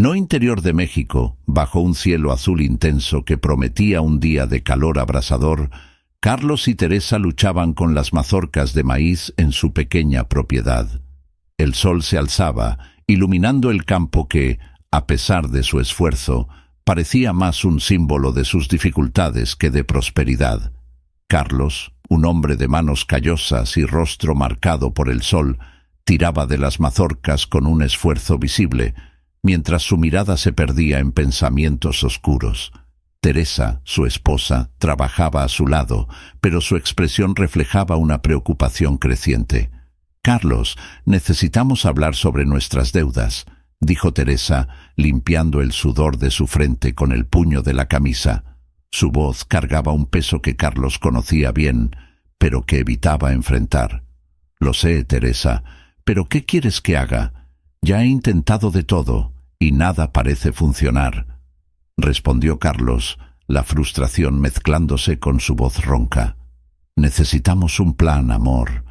No interior de México, bajo un cielo azul intenso que prometía un día de calor abrasador, Carlos y Teresa luchaban con las mazorcas de maíz en su pequeña propiedad. El sol se alzaba, iluminando el campo que, a pesar de su esfuerzo, parecía más un símbolo de sus dificultades que de prosperidad. Carlos, un hombre de manos callosas y rostro marcado por el sol, tiraba de las mazorcas con un esfuerzo visible, mientras su mirada se perdía en pensamientos oscuros. Teresa, su esposa, trabajaba a su lado, pero su expresión reflejaba una preocupación creciente. «Carlos, necesitamos hablar sobre nuestras deudas», dijo Teresa, limpiando el sudor de su frente con el puño de la camisa. Su voz cargaba un peso que Carlos conocía bien, pero que evitaba enfrentar. «Lo sé, Teresa, pero ¿qué quieres que haga? Ya he intentado de todo, y nada parece funcionar», respondió Carlos, la frustración mezclándose con su voz ronca. «Necesitamos un plan, amor.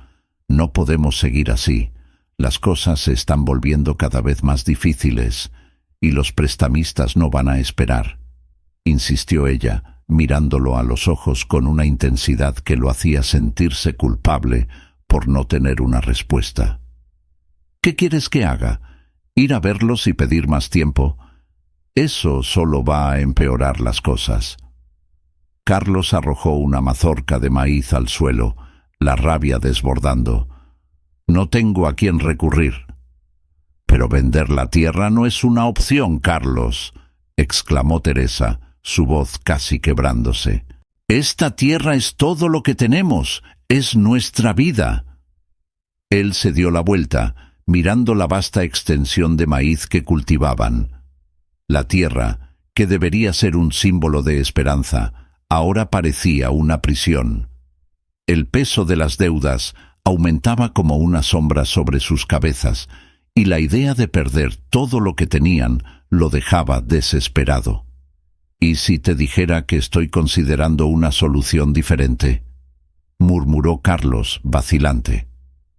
No podemos seguir así. Las cosas se están volviendo cada vez más difíciles, y los prestamistas no van a esperar», insistió ella, mirándolo a los ojos con una intensidad que lo hacía sentirse culpable por no tener una respuesta. «¿Qué quieres que haga? ¿Ir a verlos y pedir más tiempo? Eso solo va a empeorar las cosas». Carlos arrojó una mazorca de maíz al suelo, la rabia desbordando. «No tengo a quién recurrir». «Pero vender la tierra no es una opción, Carlos», exclamó Teresa, su voz casi quebrándose. «Esta tierra es todo lo que tenemos, es nuestra vida». Él se dio la vuelta, mirando la vasta extensión de maíz que cultivaban. La tierra, que debería ser un símbolo de esperanza, ahora parecía una prisión. El peso de las deudas aumentaba como una sombra sobre sus cabezas, y la idea de perder todo lo que tenían lo dejaba desesperado. «¿Y si te dijera que estoy considerando una solución diferente?», murmuró Carlos, vacilante.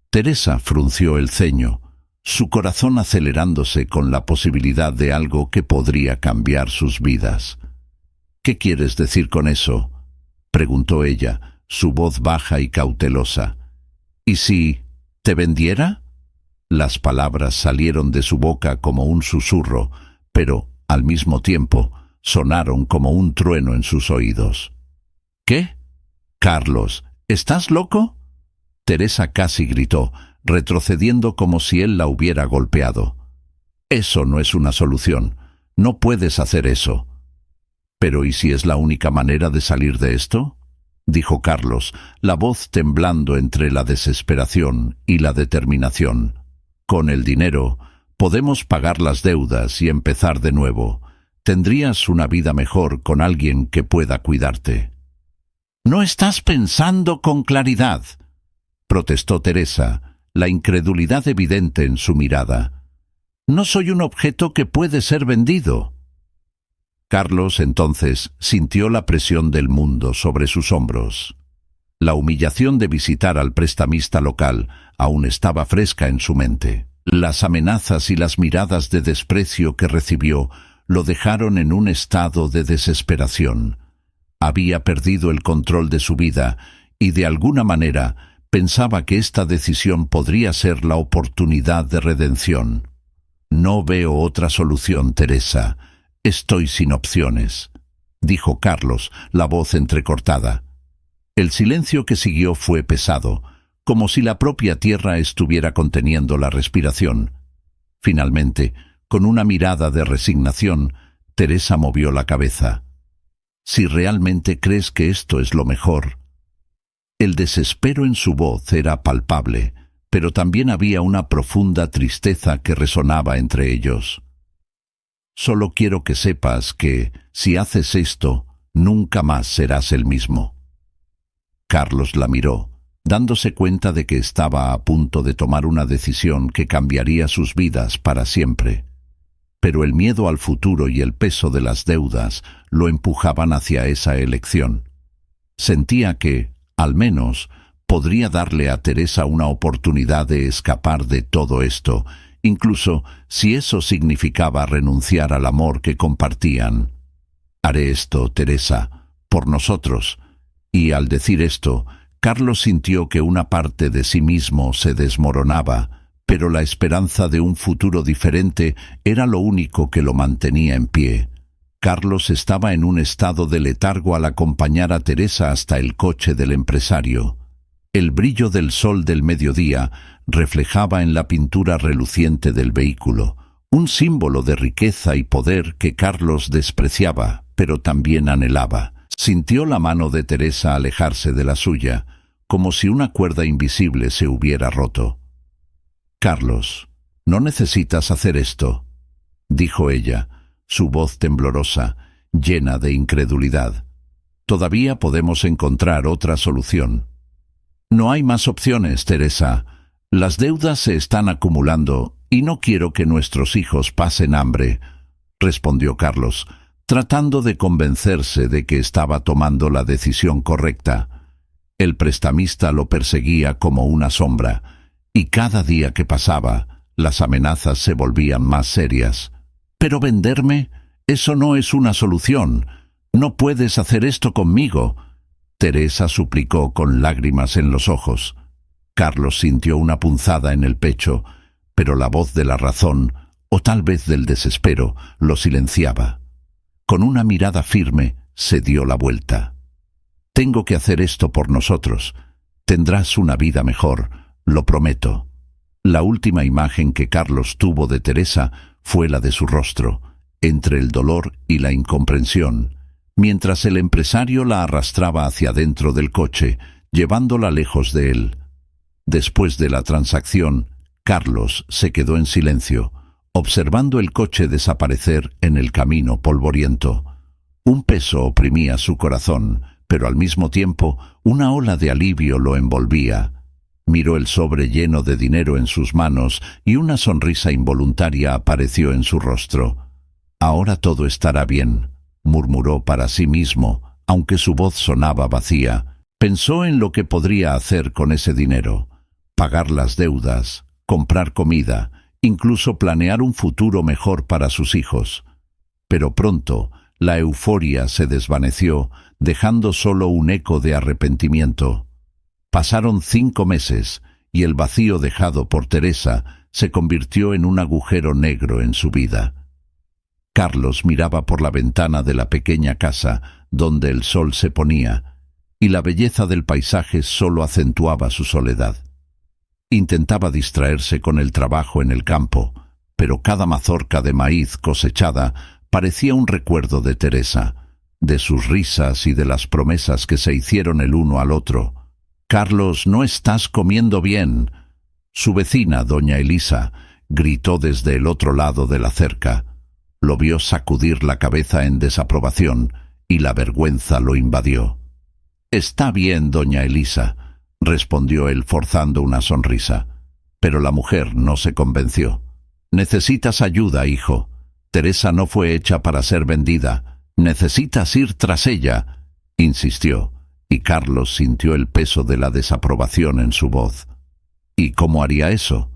Teresa frunció el ceño, su corazón acelerándose con la posibilidad de algo que podría cambiar sus vidas. «¿Qué quieres decir con eso?», preguntó ella, su voz baja y cautelosa. «¿Y si te vendiera?». Las palabras salieron de su boca como un susurro, pero, al mismo tiempo, sonaron como un trueno en sus oídos. «¿Qué? Carlos, ¿estás loco?». Teresa casi gritó, retrocediendo como si él la hubiera golpeado. «Eso no es una solución. No puedes hacer eso». «¿Pero y si es la única manera de salir de esto?», dijo Carlos, la voz temblando entre la desesperación y la determinación. «Con el dinero podemos pagar las deudas y empezar de nuevo. Tendrías una vida mejor con alguien que pueda cuidarte». «No estás pensando con claridad», protestó Teresa, la incredulidad evidente en su mirada. «No soy un objeto que puede ser vendido». Carlos entonces sintió la presión del mundo sobre sus hombros. La humillación de visitar al prestamista local aún estaba fresca en su mente. Las amenazas y las miradas de desprecio que recibió lo dejaron en un estado de desesperación. Había perdido el control de su vida y, de alguna manera, pensaba que esta decisión podría ser la oportunidad de redención. «No veo otra solución, Teresa. Estoy sin opciones», dijo Carlos, la voz entrecortada. El silencio que siguió fue pesado, como si la propia tierra estuviera conteniendo la respiración. Finalmente, con una mirada de resignación, Teresa movió la cabeza. «Si realmente crees que esto es lo mejor». El desespero en su voz era palpable, pero también había una profunda tristeza que resonaba entre ellos. «Solo quiero que sepas que, si haces esto, nunca más serás el mismo». Carlos la miró, dándose cuenta de que estaba a punto de tomar una decisión que cambiaría sus vidas para siempre. Pero el miedo al futuro y el peso de las deudas lo empujaban hacia esa elección. Sentía que, al menos, podría darle a Teresa una oportunidad de escapar de todo esto incluso si eso significaba renunciar al amor que compartían. «Haré esto, Teresa, por nosotros». Y al decir esto, Carlos sintió que una parte de sí mismo se desmoronaba, pero la esperanza de un futuro diferente era lo único que lo mantenía en pie. Carlos estaba en un estado de letargo al acompañar a Teresa hasta el coche del empresario. El brillo del sol del mediodía reflejaba en la pintura reluciente del vehículo, un símbolo de riqueza y poder que Carlos despreciaba, pero también anhelaba. Sintió la mano de Teresa alejarse de la suya, como si una cuerda invisible se hubiera roto. «Carlos, no necesitas hacer esto», dijo ella, su voz temblorosa, llena de incredulidad. «Todavía podemos encontrar otra solución». «No hay más opciones, Teresa. Las deudas se están acumulando y no quiero que nuestros hijos pasen hambre», respondió Carlos, tratando de convencerse de que estaba tomando la decisión correcta. El prestamista lo perseguía como una sombra, y cada día que pasaba, las amenazas se volvían más serias. «¿Pero venderme? Eso no es una solución. No puedes hacer esto conmigo», Teresa suplicó con lágrimas en los ojos. Carlos sintió una punzada en el pecho, pero la voz de la razón, o tal vez del desespero, lo silenciaba. Con una mirada firme, se dio la vuelta. «Tengo que hacer esto por nosotros. Tendrás una vida mejor, lo prometo». La última imagen que Carlos tuvo de Teresa fue la de su rostro, entre el dolor y la incomprensión, mientras el empresario la arrastraba hacia dentro del coche, llevándola lejos de él. Después de la transacción, Carlos se quedó en silencio, observando el coche desaparecer en el camino polvoriento. Un peso oprimía su corazón, pero al mismo tiempo una ola de alivio lo envolvía. Miró el sobre lleno de dinero en sus manos y una sonrisa involuntaria apareció en su rostro. «Ahora todo estará bien», murmuró para sí mismo, aunque su voz sonaba vacía. Pensó en lo que podría hacer con ese dinero: pagar las deudas, comprar comida, incluso planear un futuro mejor para sus hijos. Pero pronto la euforia se desvaneció, dejando solo un eco de arrepentimiento. Pasaron 5 meses, y el vacío dejado por Teresa se convirtió en un agujero negro en su vida. Carlos miraba por la ventana de la pequeña casa, donde el sol se ponía, y la belleza del paisaje solo acentuaba su soledad. Intentaba distraerse con el trabajo en el campo, pero cada mazorca de maíz cosechada parecía un recuerdo de Teresa, de sus risas y de las promesas que se hicieron el uno al otro. «Carlos, no estás comiendo bien». Su vecina, doña Elisa, gritó desde el otro lado de la cerca. Lo vio sacudir la cabeza en desaprobación, y la vergüenza lo invadió. «Está bien, doña Elisa», respondió él forzando una sonrisa. Pero la mujer no se convenció. «Necesitas ayuda, hijo. Teresa no fue hecha para ser vendida. Necesitas ir tras ella», insistió, y Carlos sintió el peso de la desaprobación en su voz. «¿Y cómo haría eso?»,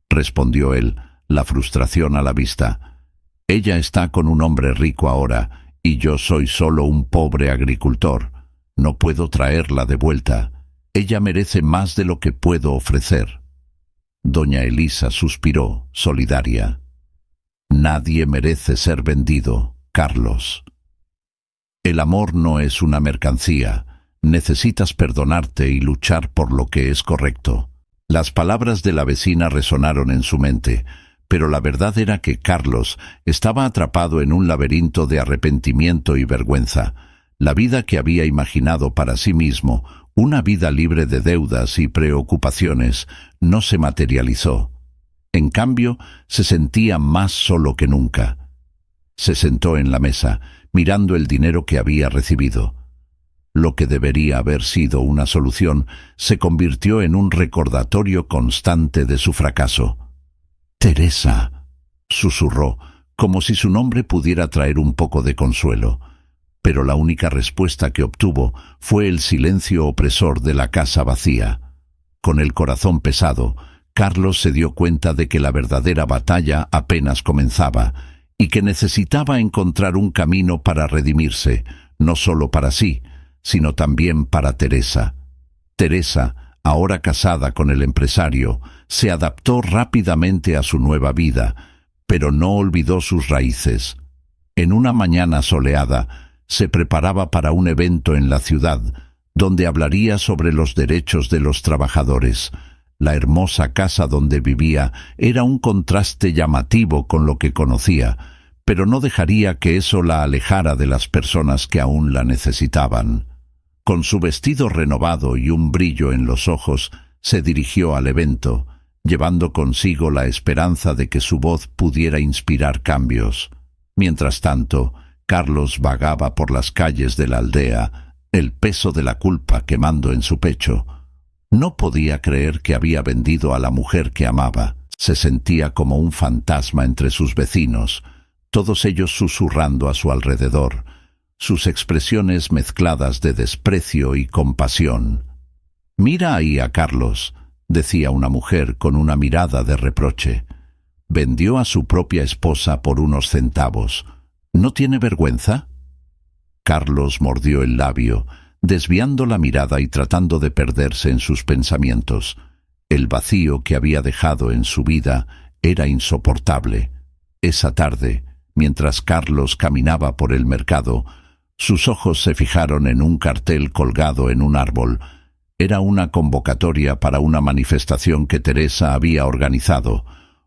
respondió él, la frustración a la vista. «Ella está con un hombre rico ahora, y yo soy solo un pobre agricultor. No puedo traerla de vuelta. Ella merece más de lo que puedo ofrecer». Doña Elisa suspiró, solidaria. «Nadie merece ser vendido, Carlos. El amor no es una mercancía. Necesitas perdonarte y luchar por lo que es correcto». Las palabras de la vecina resonaron en su mente, pero la verdad era que Carlos estaba atrapado en un laberinto de arrepentimiento y vergüenza. La vida que había imaginado para sí mismo, una vida libre de deudas y preocupaciones, no se materializó. En cambio, se sentía más solo que nunca. Se sentó en la mesa, mirando el dinero que había recibido. Lo que debería haber sido una solución se convirtió en un recordatorio constante de su fracaso. «Teresa», susurró, como si su nombre pudiera traer un poco de consuelo. Pero la única respuesta que obtuvo fue el silencio opresor de la casa vacía. Con el corazón pesado, Carlos se dio cuenta de que la verdadera batalla apenas comenzaba y que necesitaba encontrar un camino para redimirse, no solo para sí, sino también para Teresa. Teresa, ahora casada con el empresario, se adaptó rápidamente a su nueva vida, pero no olvidó sus raíces. En una mañana soleada, se preparaba para un evento en la ciudad, donde hablaría sobre los derechos de los trabajadores. La hermosa casa donde vivía era un contraste llamativo con lo que conocía, pero no dejaría que eso la alejara de las personas que aún la necesitaban. Con su vestido renovado y un brillo en los ojos, se dirigió al evento, llevando consigo la esperanza de que su voz pudiera inspirar cambios. Mientras tanto, Carlos vagaba por las calles de la aldea, el peso de la culpa quemando en su pecho. No podía creer que había vendido a la mujer que amaba. Se sentía como un fantasma entre sus vecinos, todos ellos susurrando a su alrededor, sus expresiones mezcladas de desprecio y compasión. «Mira ahí a Carlos», decía una mujer con una mirada de reproche. «Vendió a su propia esposa por unos centavos. ¿No tiene vergüenza?» Carlos mordió el labio, desviando la mirada y tratando de perderse en sus pensamientos. El vacío que había dejado en su vida era insoportable. Esa tarde, mientras Carlos caminaba por el mercado, sus ojos se fijaron en un cartel colgado en un árbol. Era una convocatoria para una manifestación que Teresa había organizado,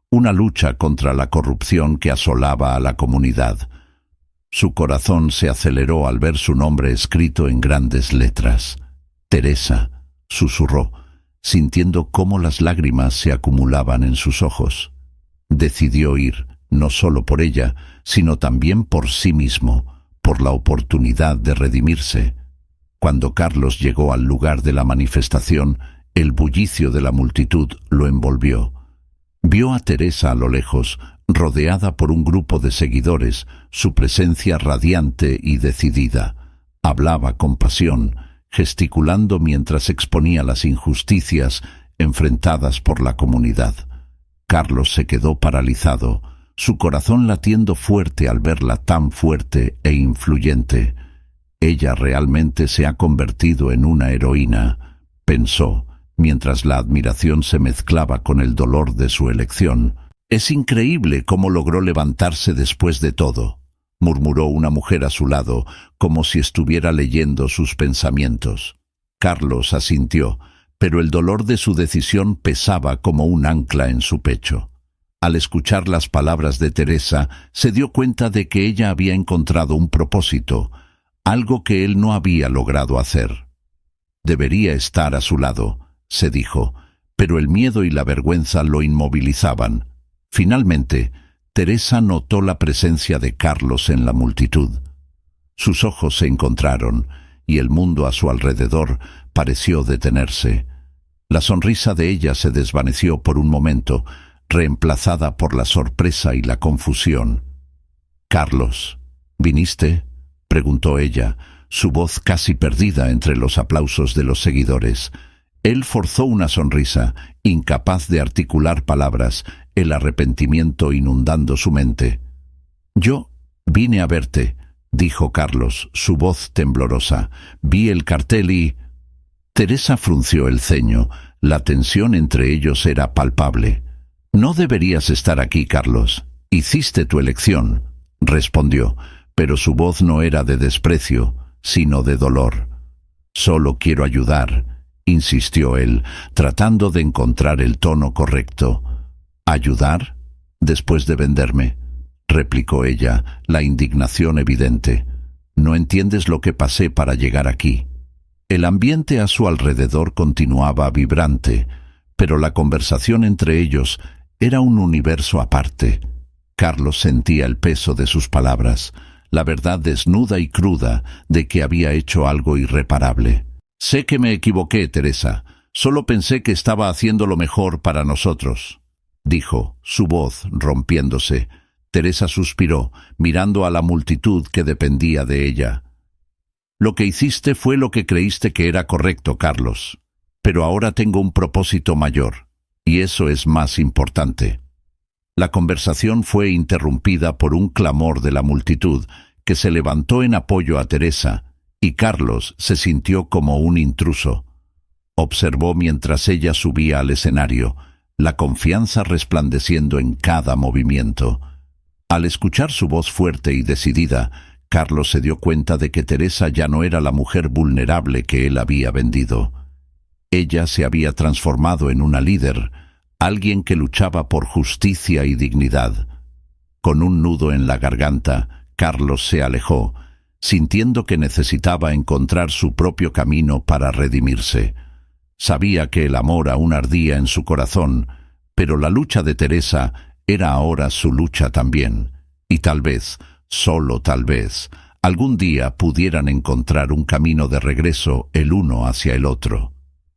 una lucha contra la corrupción que asolaba a la comunidad. Su corazón se aceleró al ver su nombre escrito en grandes letras. «Teresa», susurró, sintiendo cómo las lágrimas se acumulaban en sus ojos. Decidió ir, no solo por ella, sino también por sí mismo, por la oportunidad de redimirse. Cuando Carlos llegó al lugar de la manifestación, el bullicio de la multitud lo envolvió. Vio a Teresa a lo lejos, rodeada por un grupo de seguidores, su presencia radiante y decidida. Hablaba con pasión, gesticulando mientras exponía las injusticias enfrentadas por la comunidad. Carlos se quedó paralizado, su corazón latiendo fuerte al verla tan fuerte e influyente. «Ella realmente se ha convertido en una heroína», pensó, mientras la admiración se mezclaba con el dolor de su elección. «Es increíble cómo logró levantarse después de todo», murmuró una mujer a su lado, como si estuviera leyendo sus pensamientos. Carlos asintió, pero el dolor de su decisión pesaba como un ancla en su pecho. Al escuchar las palabras de Teresa, se dio cuenta de que ella había encontrado un propósito, algo que él no había logrado hacer. Debería estar a su lado, se dijo, pero el miedo y la vergüenza lo inmovilizaban. Finalmente, Teresa notó la presencia de Carlos en la multitud. Sus ojos se encontraron, y el mundo a su alrededor pareció detenerse. La sonrisa de ella se desvaneció por un momento, reemplazada por la sorpresa y la confusión. «Carlos, ¿viniste?», preguntó ella, su voz casi perdida entre los aplausos de los seguidores. Él forzó una sonrisa, incapaz de articular palabras, el arrepentimiento inundando su mente. «Yo vine a verte», dijo Carlos, su voz temblorosa. «Vi el cartel y...» Teresa frunció el ceño. La tensión entre ellos era palpable. «No deberías estar aquí, Carlos. Hiciste tu elección», respondió, pero su voz no era de desprecio, sino de dolor. «Solo quiero ayudar», insistió él, tratando de encontrar el tono correcto. «¿Ayudar? Después de venderme», replicó ella, la indignación evidente. «No entiendes lo que pasé para llegar aquí». El ambiente a su alrededor continuaba vibrante, pero la conversación entre ellos era un universo aparte. Carlos sentía el peso de sus palabras, la verdad desnuda y cruda de que había hecho algo irreparable. «Sé que me equivoqué, Teresa. Solo pensé que estaba haciendo lo mejor para nosotros», dijo, su voz rompiéndose. Teresa suspiró, mirando a la multitud que dependía de ella. «Lo que hiciste fue lo que creíste que era correcto, Carlos. Pero ahora tengo un propósito mayor. y eso es más importante. La conversación fue interrumpida por un clamor de la multitud que se levantó en apoyo a Teresa, y Carlos se sintió como un intruso. Observó mientras ella subía al escenario, la confianza resplandeciendo en cada movimiento. Al escuchar su voz fuerte y decidida, Carlos se dio cuenta de que Teresa ya no era la mujer vulnerable que él había vendido. Ella se había transformado en una líder, alguien que luchaba por justicia y dignidad. Con un nudo en la garganta, Carlos se alejó, sintiendo que necesitaba encontrar su propio camino para redimirse. Sabía que el amor aún ardía en su corazón, pero la lucha de Teresa era ahora su lucha también, y tal vez, solo tal vez, algún día pudieran encontrar un camino de regreso el uno hacia el otro.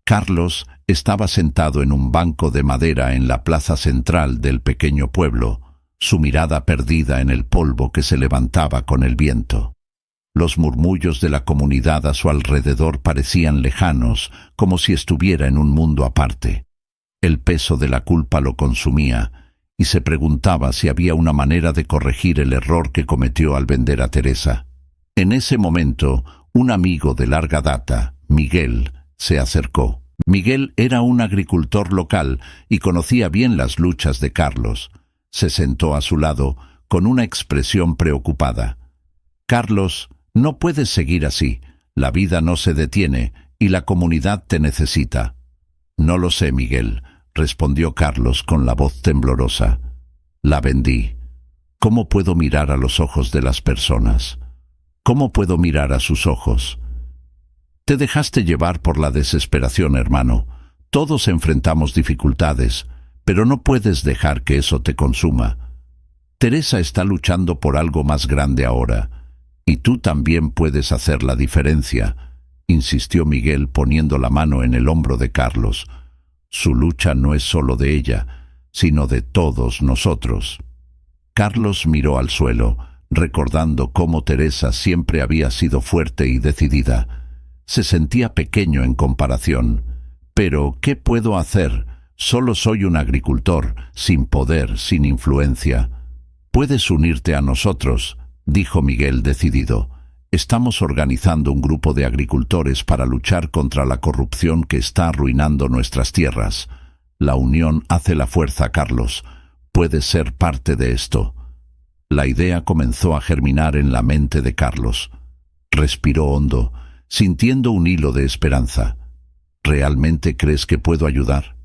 Carlos estaba sentado en un banco de madera en la plaza central del pequeño pueblo, su mirada perdida en el polvo que se levantaba con el viento. Los murmullos de la comunidad a su alrededor parecían lejanos, como si estuviera en un mundo aparte. El peso de la culpa lo consumía, y se preguntaba si había una manera de corregir el error que cometió al vender a Teresa. En ese momento, un amigo de larga data, Miguel, se acercó. Miguel era un agricultor local y conocía bien las luchas de Carlos. Se sentó a su lado, con una expresión preocupada. «Carlos, no puedes seguir así. La vida no se detiene y la comunidad te necesita». «No lo sé, Miguel», respondió Carlos con la voz temblorosa. «La vendí. ¿Cómo puedo mirar a los ojos de las personas? ¿Cómo puedo mirar a sus ojos?» «Te dejaste llevar por la desesperación, hermano. Todos enfrentamos dificultades, pero no puedes dejar que eso te consuma. Teresa está luchando por algo más grande ahora, y tú también puedes hacer la diferencia», insistió Miguel poniendo la mano en el hombro de Carlos. «Su lucha no es solo de ella, sino de todos nosotros». Carlos miró al suelo, recordando cómo Teresa siempre había sido fuerte y decidida. Se sentía pequeño en comparación. «Pero, ¿qué puedo hacer? Solo soy un agricultor, sin poder, sin influencia». «Puedes unirte a nosotros», dijo Miguel decidido. «Estamos organizando un grupo de agricultores para luchar contra la corrupción que está arruinando nuestras tierras. La unión hace la fuerza, Carlos. Puedes ser parte de esto». La idea comenzó a germinar en la mente de Carlos. Respiró hondo, sintiendo un hilo de esperanza. «¿Realmente crees que puedo ayudar?»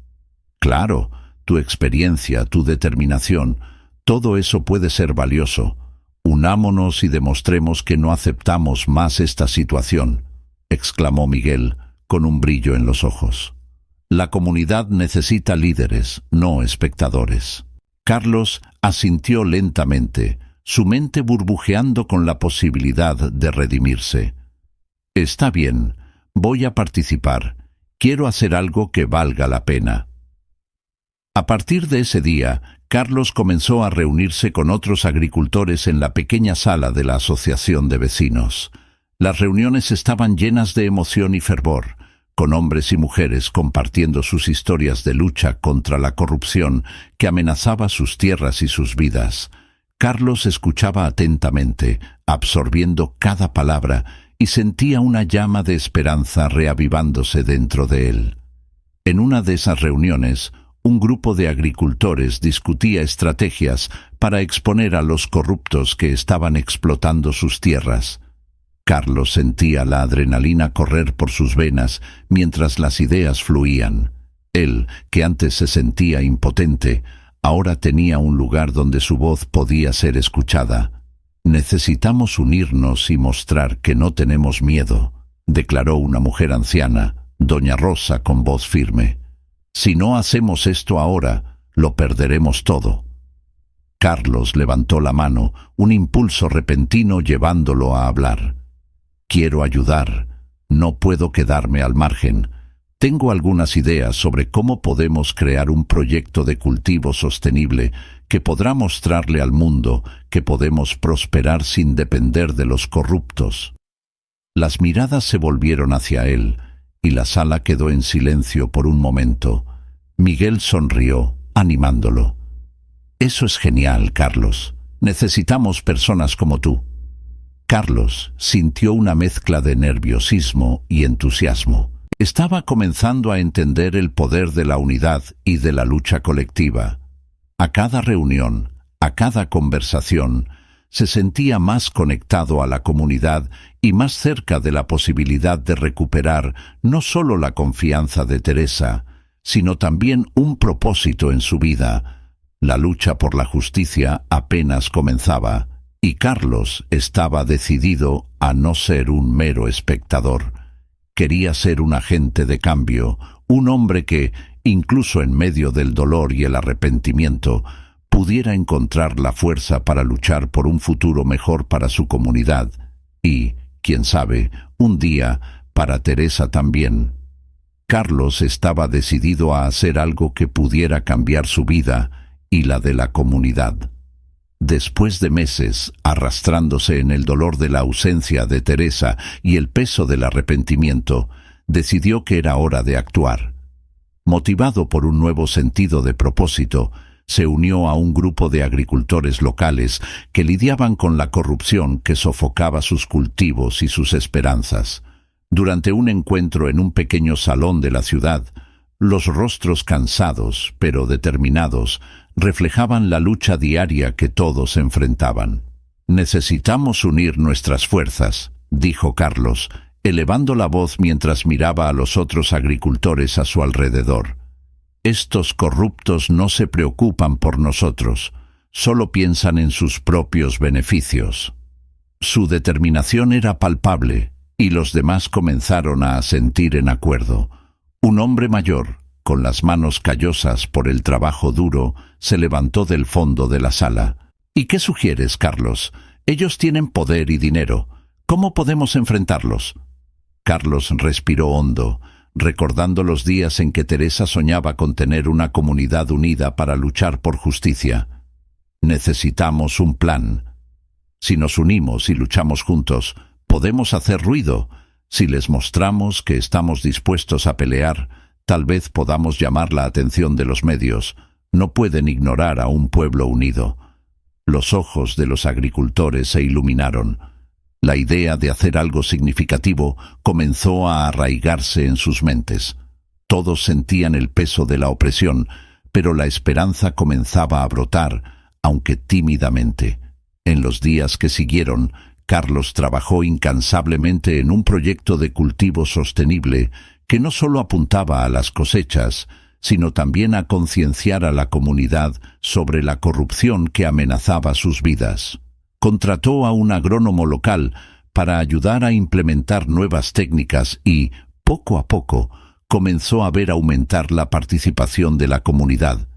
«Claro, tu experiencia, tu determinación, todo eso puede ser valioso. Unámonos y demostremos que no aceptamos más esta situación», exclamó Miguel, con un brillo en los ojos. «La comunidad necesita líderes, no espectadores». Carlos asintió lentamente, su mente burbujeando con la posibilidad de redimirse. «Está bien, voy a participar. Quiero hacer algo que valga la pena». A partir de ese día, Carlos comenzó a reunirse con otros agricultores en la pequeña sala de la asociación de vecinos. Las reuniones estaban llenas de emoción y fervor, con hombres y mujeres compartiendo sus historias de lucha contra la corrupción que amenazaba sus tierras y sus vidas. Carlos escuchaba atentamente, absorbiendo cada palabra, y sentía una llama de esperanza reavivándose dentro de él. En una de esas reuniones, un grupo de agricultores discutía estrategias para exponer a los corruptos que estaban explotando sus tierras. Carlos sentía la adrenalina correr por sus venas mientras las ideas fluían. Él, que antes se sentía impotente, ahora tenía un lugar donde su voz podía ser escuchada. «Necesitamos unirnos y mostrar que no tenemos miedo», declaró una mujer anciana, doña Rosa, con voz firme. «Si no hacemos esto ahora, lo perderemos todo». Carlos levantó la mano, un impulso repentino llevándolo a hablar. «Quiero ayudar. No puedo quedarme al margen. Tengo algunas ideas sobre cómo podemos crear un proyecto de cultivo sostenible que podrá mostrarle al mundo que podemos prosperar sin depender de los corruptos». Las miradas se volvieron hacia él, y la sala quedó en silencio por un momento. Miguel sonrió, animándolo. Eso es genial, Carlos. Necesitamos personas como tú. Carlos sintió una mezcla de nerviosismo y entusiasmo. Estaba comenzando a entender el poder de la unidad y de la lucha colectiva. A cada reunión, a cada conversación, se sentía más conectado a la comunidad y más cerca de la posibilidad de recuperar no solo la confianza de Teresa, sino también un propósito en su vida. La lucha por la justicia apenas comenzaba, y Carlos estaba decidido a no ser un mero espectador. Quería ser un agente de cambio, un hombre que, incluso en medio del dolor y el arrepentimiento, pudiera encontrar la fuerza para luchar por un futuro mejor para su comunidad y, quién sabe, un día para Teresa también. Carlos estaba decidido a hacer algo que pudiera cambiar su vida y la de la comunidad. Después de meses arrastrándose en el dolor de la ausencia de Teresa y el peso del arrepentimiento, decidió que era hora de actuar. Motivado por un nuevo sentido de propósito, se unió a un grupo de agricultores locales que lidiaban con la corrupción que sofocaba sus cultivos y sus esperanzas. Durante un encuentro en un pequeño salón de la ciudad, los rostros cansados, pero determinados, reflejaban la lucha diaria que todos enfrentaban. «Necesitamos unir nuestras fuerzas», dijo Carlos, elevando la voz mientras miraba a los otros agricultores a su alrededor. «Estos corruptos no se preocupan por nosotros, solo piensan en sus propios beneficios». Su determinación era palpable, y los demás comenzaron a asentir en acuerdo. Un hombre mayor, con las manos callosas por el trabajo duro, se levantó del fondo de la sala. «¿Y qué sugieres, Carlos? Ellos tienen poder y dinero. ¿Cómo podemos enfrentarlos?» Carlos respiró hondo, recordando los días en que Teresa soñaba con tener una comunidad unida para luchar por justicia. «Necesitamos un plan. Si nos unimos y luchamos juntos, podemos hacer ruido. Si les mostramos que estamos dispuestos a pelear, tal vez podamos llamar la atención de los medios. No pueden ignorar a un pueblo unido». Los ojos de los agricultores se iluminaron. La idea de hacer algo significativo comenzó a arraigarse en sus mentes. Todos sentían el peso de la opresión, pero la esperanza comenzaba a brotar, aunque tímidamente. En los días que siguieron, Carlos trabajó incansablemente en un proyecto de cultivo sostenible que no solo apuntaba a las cosechas, sino también a concienciar a la comunidad sobre la corrupción que amenazaba sus vidas. Contrató a un agrónomo local para ayudar a implementar nuevas técnicas y, poco a poco, comenzó a ver aumentar la participación de la comunidad.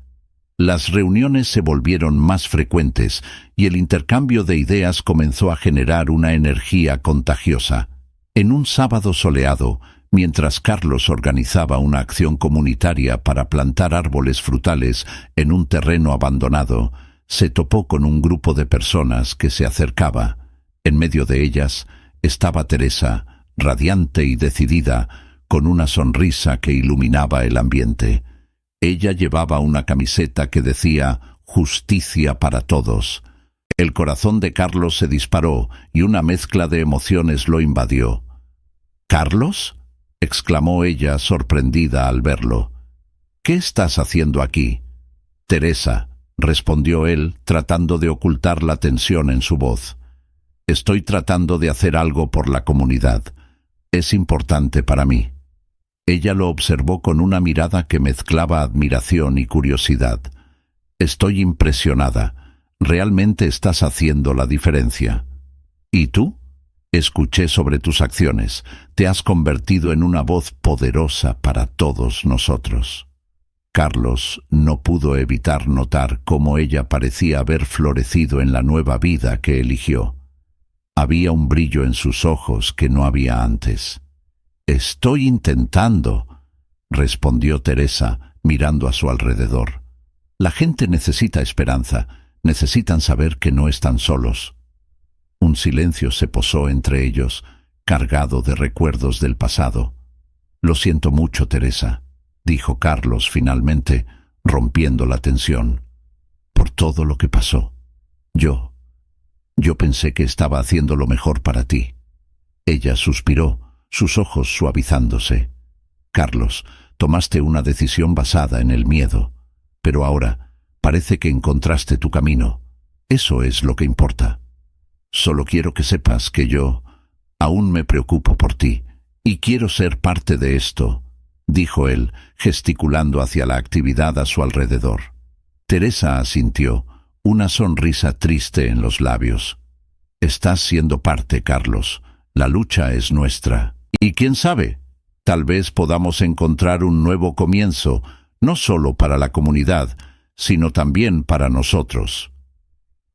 Las reuniones se volvieron más frecuentes y el intercambio de ideas comenzó a generar una energía contagiosa. En un sábado soleado, mientras Carlos organizaba una acción comunitaria para plantar árboles frutales en un terreno abandonado, se topó con un grupo de personas que se acercaba. En medio de ellas estaba Teresa, radiante y decidida, con una sonrisa que iluminaba el ambiente. Ella llevaba una camiseta que decía «Justicia para todos». El corazón de Carlos se disparó y una mezcla de emociones lo invadió. «¿Carlos?», exclamó ella sorprendida al verlo. «¿Qué estás haciendo aquí?» «Teresa», respondió él, tratando de ocultar la tensión en su voz. «Estoy tratando de hacer algo por la comunidad. Es importante para mí». Ella lo observó con una mirada que mezclaba admiración y curiosidad. «Estoy impresionada. Realmente estás haciendo la diferencia». «¿Y tú?» «Escuché sobre tus acciones. Te has convertido en una voz poderosa para todos nosotros». Carlos no pudo evitar notar cómo ella parecía haber florecido en la nueva vida que eligió. Había un brillo en sus ojos que no había antes. «Estoy intentando», respondió Teresa, mirando a su alrededor. «La gente necesita esperanza, necesitan saber que no están solos». Un silencio se posó entre ellos, cargado de recuerdos del pasado. «Lo siento mucho, Teresa». dijo Carlos finalmente, rompiendo la tensión. Por todo lo que pasó. Yo pensé que estaba haciendo lo mejor para ti. Ella suspiró, sus ojos suavizándose. Carlos, tomaste una decisión basada en el miedo, pero ahora parece que encontraste tu camino. Eso es lo que importa. Solo quiero que sepas que yo aún me preocupo por ti y quiero ser parte de esto, dijo él, gesticulando hacia la actividad a su alrededor. Teresa asintió, una sonrisa triste en los labios. Estás siendo parte, Carlos. La lucha es nuestra. Y quién sabe, tal vez podamos encontrar un nuevo comienzo, no solo para la comunidad, sino también para nosotros.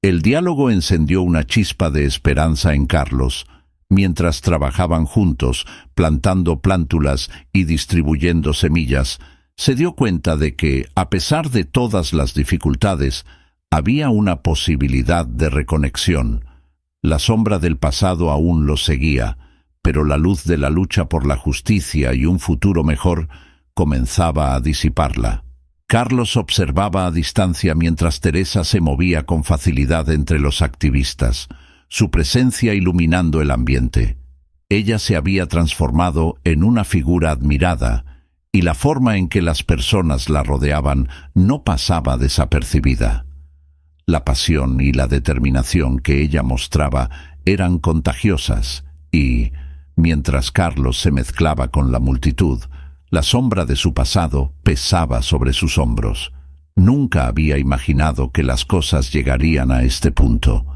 El diálogo encendió una chispa de esperanza en Carlos, mientras trabajaban juntos, plantando plántulas y distribuyendo semillas. Se dio cuenta de que, a pesar de todas las dificultades, había una posibilidad de reconexión. La sombra del pasado aún los seguía, pero la luz de la lucha por la justicia y un futuro mejor comenzaba a disiparla. Carlos observaba a distancia mientras Teresa se movía con facilidad entre los activistas, su presencia iluminando el ambiente. Ella se había transformado en una figura admirada, y la forma en que las personas la rodeaban no pasaba desapercibida. La pasión y la determinación que ella mostraba eran contagiosas y, mientras Carlos se mezclaba con la multitud, la sombra de su pasado pesaba sobre sus hombros. Nunca había imaginado que las cosas llegarían a este punto.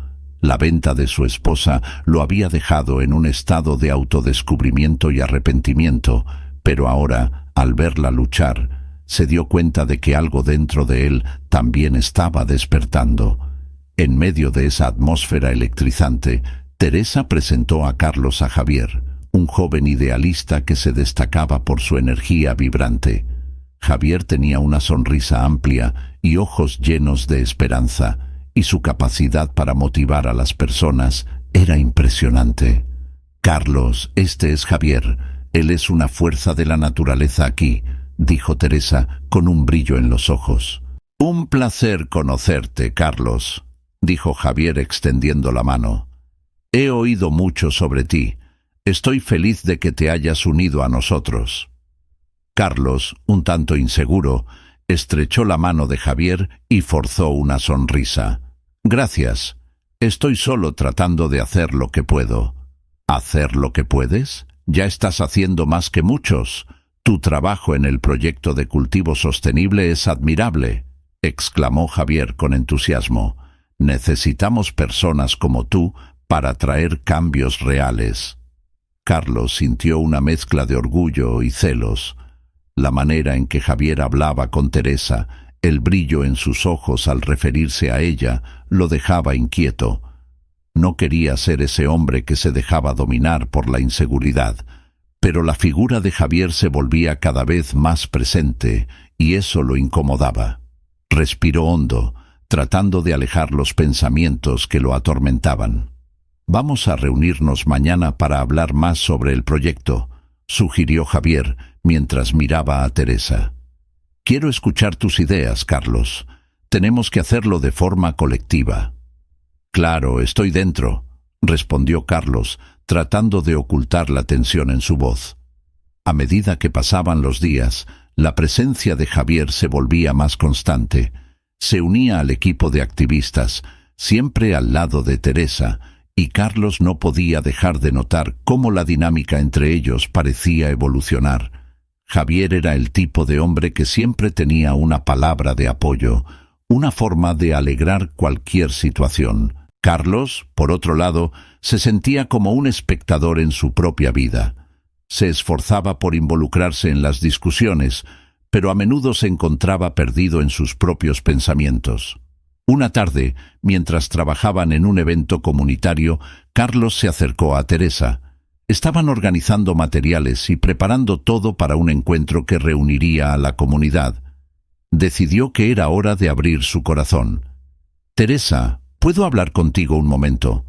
La venta de su esposa lo había dejado en un estado de autodescubrimiento y arrepentimiento, pero ahora, al verla luchar, se dio cuenta de que algo dentro de él también estaba despertando. En medio de esa atmósfera electrizante, Teresa presentó a Carlos a Javier, un joven idealista que se destacaba por su energía vibrante. Javier tenía una sonrisa amplia y ojos llenos de esperanza, y su capacidad para motivar a las personas era impresionante. «Carlos, este es Javier. Él es una fuerza de la naturaleza aquí», dijo Teresa con un brillo en los ojos. «Un placer conocerte, Carlos», dijo Javier extendiendo la mano. «He oído mucho sobre ti. Estoy feliz de que te hayas unido a nosotros». Carlos, un tanto inseguro, estrechó la mano de Javier y forzó una sonrisa. «Gracias. Estoy solo tratando de hacer lo que puedo». «¿Hacer lo que puedes? Ya estás haciendo más que muchos. Tu trabajo en el proyecto de cultivo sostenible es admirable», exclamó Javier con entusiasmo. «Necesitamos personas como tú para traer cambios reales». Carlos sintió una mezcla de orgullo y celos. La manera en que Javier hablaba con Teresa, el brillo en sus ojos al referirse a ella, lo dejaba inquieto. No quería ser ese hombre que se dejaba dominar por la inseguridad, pero la figura de Javier se volvía cada vez más presente y eso lo incomodaba. Respiró hondo, tratando de alejar los pensamientos que lo atormentaban. «Vamos a reunirnos mañana para hablar más sobre el proyecto», sugirió Javier mientras miraba a Teresa. «Quiero escuchar tus ideas, Carlos. Tenemos que hacerlo de forma colectiva». «Claro, estoy dentro», respondió Carlos, tratando de ocultar la tensión en su voz. A medida que pasaban los días, la presencia de Javier se volvía más constante. Se unía al equipo de activistas, siempre al lado de Teresa, y Carlos no podía dejar de notar cómo la dinámica entre ellos parecía evolucionar. Javier era el tipo de hombre que siempre tenía una palabra de apoyo, una forma de alegrar cualquier situación. Carlos, por otro lado, se sentía como un espectador en su propia vida. Se esforzaba por involucrarse en las discusiones, pero a menudo se encontraba perdido en sus propios pensamientos. Una tarde, mientras trabajaban en un evento comunitario, Carlos se acercó a Teresa. Estaban organizando materiales y preparando todo para un encuentro que reuniría a la comunidad. Decidió que era hora de abrir su corazón. «Teresa, ¿puedo hablar contigo un momento?»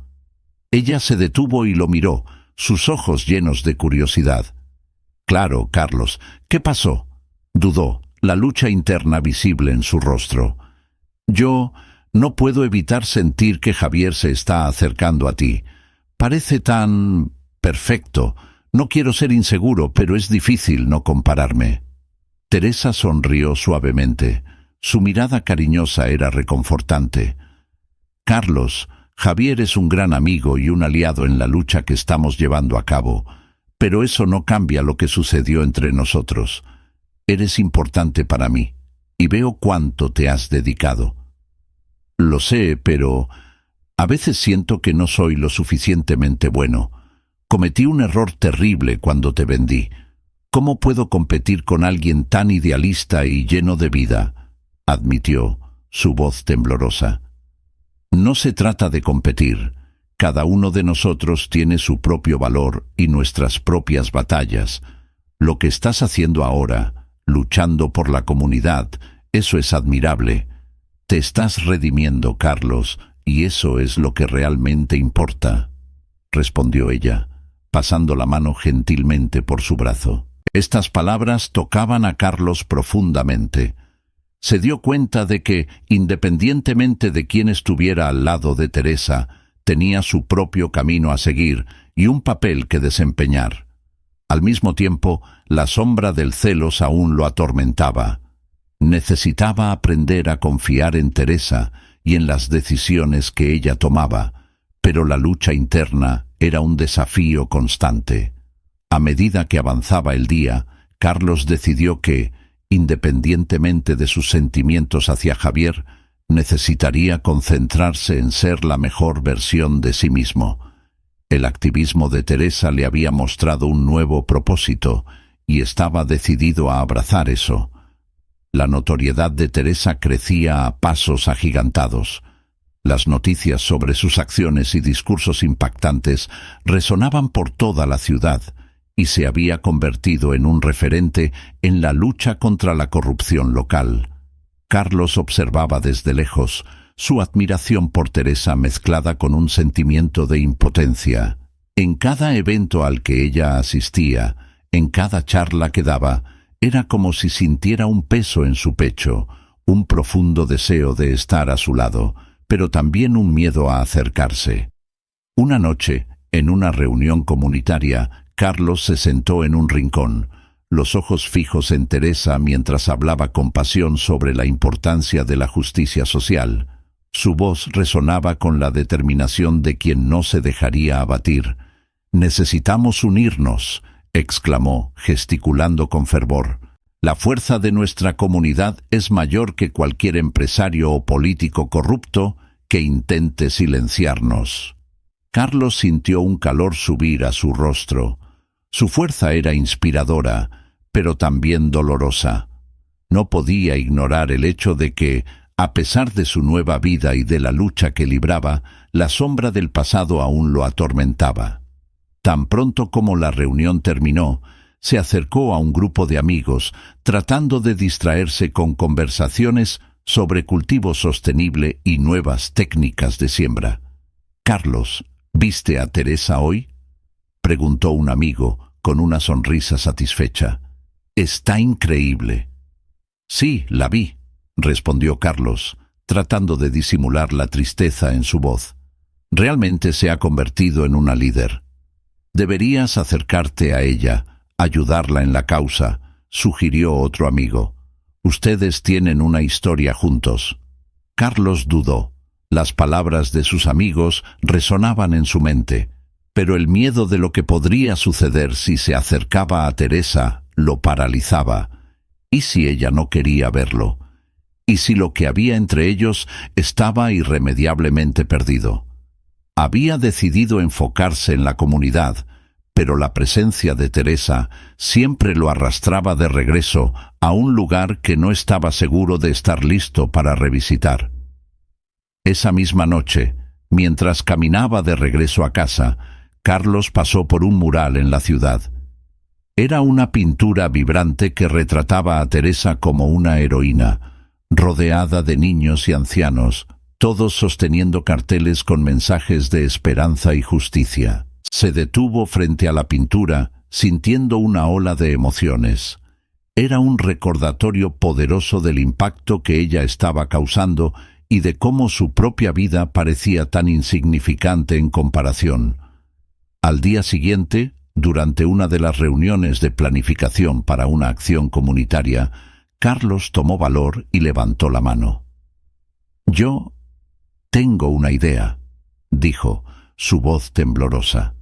Ella se detuvo y lo miró, sus ojos llenos de curiosidad. «Claro, Carlos. ¿Qué pasó?» Dudó, la lucha interna visible en su rostro. Yo no puedo evitar sentir que Javier se está acercando a ti. Parece tan perfecto. No quiero ser inseguro, pero es difícil no compararme. Teresa sonrió suavemente. Su mirada cariñosa era reconfortante. Carlos, Javier es un gran amigo y un aliado en la lucha que estamos llevando a cabo, pero eso no cambia lo que sucedió entre nosotros. Eres importante para mí, y veo cuánto te has dedicado. Lo sé, pero a veces siento que no soy lo suficientemente bueno. Cometí un error terrible cuando te vendí. ¿Cómo puedo competir con alguien tan idealista y lleno de vida?, admitió, su voz temblorosa. No se trata de competir. Cada uno de nosotros tiene su propio valor y nuestras propias batallas. Lo que estás haciendo ahora, luchando por la comunidad, eso es admirable. Te estás redimiendo, Carlos, y eso es lo que realmente importa, respondió ella, pasando la mano gentilmente por su brazo. Estas palabras tocaban a Carlos profundamente. Se dio cuenta de que, independientemente de quién estuviera al lado de Teresa, tenía su propio camino a seguir y un papel que desempeñar. Al mismo tiempo, la sombra del celos aún lo atormentaba. Necesitaba aprender a confiar en Teresa y en las decisiones que ella tomaba, pero la lucha interna era un desafío constante. A medida que avanzaba el día, Carlos decidió que, independientemente de sus sentimientos hacia Javier, necesitaría concentrarse en ser la mejor versión de sí mismo. El activismo de Teresa le había mostrado un nuevo propósito y estaba decidido a abrazar eso. La notoriedad de Teresa crecía a pasos agigantados. Las noticias sobre sus acciones y discursos impactantes resonaban por toda la ciudad y se había convertido en un referente en la lucha contra la corrupción local. Carlos observaba desde lejos, su admiración por Teresa mezclada con un sentimiento de impotencia. En cada evento al que ella asistía, en cada charla que daba, era como si sintiera un peso en su pecho, un profundo deseo de estar a su lado, pero también un miedo a acercarse. Una noche, en una reunión comunitaria, Carlos se sentó en un rincón, los ojos fijos en Teresa mientras hablaba con pasión sobre la importancia de la justicia social. Su voz resonaba con la determinación de quien no se dejaría abatir. «Necesitamos unirnos», exclamó, gesticulando con fervor. «La fuerza de nuestra comunidad es mayor que cualquier empresario o político corrupto que intente silenciarnos». Carlos sintió un calor subir a su rostro. Su fuerza era inspiradora, pero también dolorosa. No podía ignorar el hecho de que, a pesar de su nueva vida y de la lucha que libraba, la sombra del pasado aún lo atormentaba. Tan pronto como la reunión terminó, se acercó a un grupo de amigos, tratando de distraerse con conversaciones sobre cultivo sostenible y nuevas técnicas de siembra. «Carlos, ¿viste a Teresa hoy?», preguntó un amigo, con una sonrisa satisfecha. «Está increíble». «Sí, la vi», respondió Carlos, tratando de disimular la tristeza en su voz. «Realmente se ha convertido en una líder. Deberías acercarte a ella, ayudarla en la causa», sugirió otro amigo. «Ustedes tienen una historia juntos». Carlos dudó. Las palabras de sus amigos resonaban en su mente, pero el miedo de lo que podría suceder si se acercaba a Teresa lo paralizaba. ¿Y si ella no quería verlo? ¿Y si lo que había entre ellos estaba irremediablemente perdido? Había decidido enfocarse en la comunidad, pero la presencia de Teresa siempre lo arrastraba de regreso a un lugar que no estaba seguro de estar listo para revisitar. Esa misma noche, mientras caminaba de regreso a casa, Carlos pasó por un mural en la ciudad. Era una pintura vibrante que retrataba a Teresa como una heroína, rodeada de niños y ancianos, todos sosteniendo carteles con mensajes de esperanza y justicia. Se detuvo frente a la pintura, sintiendo una ola de emociones. Era un recordatorio poderoso del impacto que ella estaba causando y de cómo su propia vida parecía tan insignificante en comparación. Al día siguiente, durante una de las reuniones de planificación para una acción comunitaria, Carlos tomó valor y levantó la mano. «Yo tengo una idea», dijo, su voz temblorosa.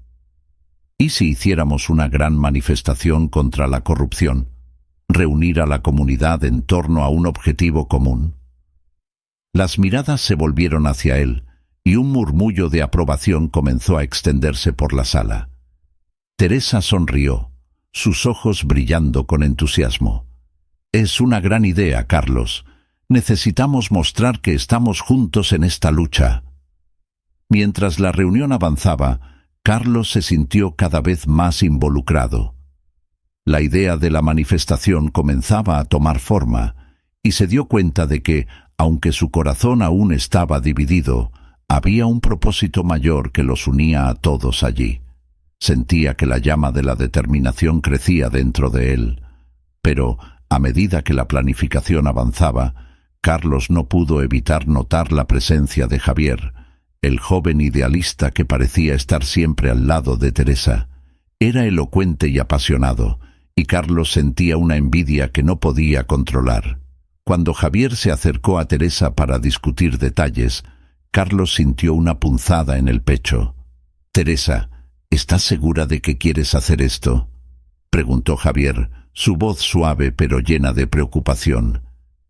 «¿Y si hiciéramos una gran manifestación contra la corrupción? Reunir a la comunidad en torno a un objetivo común». Las miradas se volvieron hacia él, y un murmullo de aprobación comenzó a extenderse por la sala. Teresa sonrió, sus ojos brillando con entusiasmo. «Es una gran idea, Carlos. Necesitamos mostrar que estamos juntos en esta lucha». Mientras la reunión avanzaba, Carlos se sintió cada vez más involucrado. La idea de la manifestación comenzaba a tomar forma, y se dio cuenta de que, aunque su corazón aún estaba dividido, había un propósito mayor que los unía a todos allí. Sentía que la llama de la determinación crecía dentro de él. Pero, a medida que la planificación avanzaba, Carlos no pudo evitar notar la presencia de Javier, el joven idealista que parecía estar siempre al lado de Teresa. Era elocuente y apasionado, y Carlos sentía una envidia que no podía controlar. Cuando Javier se acercó a Teresa para discutir detalles, Carlos sintió una punzada en el pecho. «Teresa, ¿estás segura de que quieres hacer esto?», preguntó Javier, su voz suave pero llena de preocupación.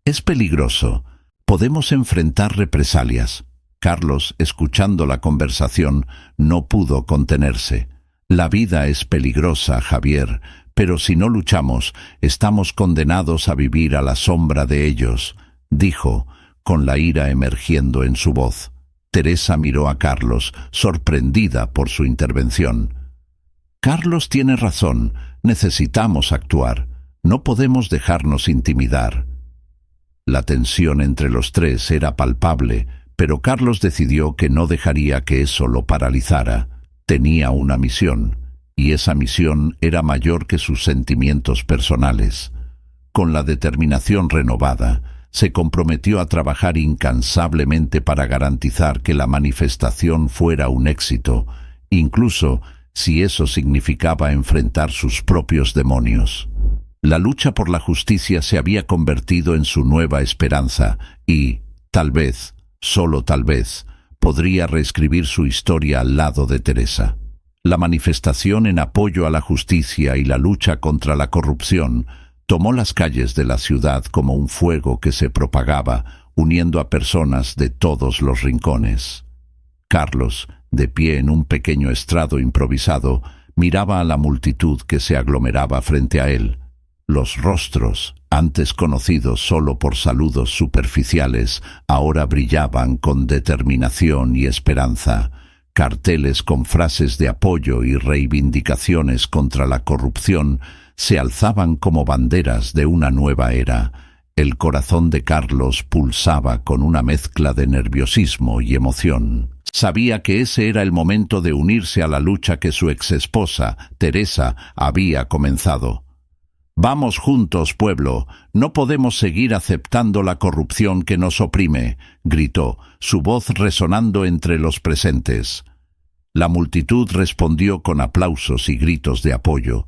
«Es peligroso. Podemos enfrentar represalias». Carlos, escuchando la conversación, no pudo contenerse. «La vida es peligrosa, Javier, pero si no luchamos, estamos condenados a vivir a la sombra de ellos», dijo, con la ira emergiendo en su voz. Teresa miró a Carlos, sorprendida por su intervención. «Carlos tiene razón. Necesitamos actuar. No podemos dejarnos intimidar». La tensión entre los tres era palpable, pero Carlos decidió que no dejaría que eso lo paralizara. Tenía una misión, y esa misión era mayor que sus sentimientos personales. Con la determinación renovada, se comprometió a trabajar incansablemente para garantizar que la manifestación fuera un éxito, incluso si eso significaba enfrentar sus propios demonios. La lucha por la justicia se había convertido en su nueva esperanza y, tal vez, solo tal vez, podría reescribir su historia al lado de Teresa. La manifestación en apoyo a la justicia y la lucha contra la corrupción tomó las calles de la ciudad como un fuego que se propagaba, uniendo a personas de todos los rincones. Carlos, de pie en un pequeño estrado improvisado, miraba a la multitud que se aglomeraba frente a él. Los rostros, antes conocidos solo por saludos superficiales, ahora brillaban con determinación y esperanza. Carteles con frases de apoyo y reivindicaciones contra la corrupción se alzaban como banderas de una nueva era. El corazón de Carlos pulsaba con una mezcla de nerviosismo y emoción. Sabía que ese era el momento de unirse a la lucha que su exesposa, Teresa, había comenzado. «Vamos juntos, pueblo. No podemos seguir aceptando la corrupción que nos oprime», gritó, su voz resonando entre los presentes. La multitud respondió con aplausos y gritos de apoyo.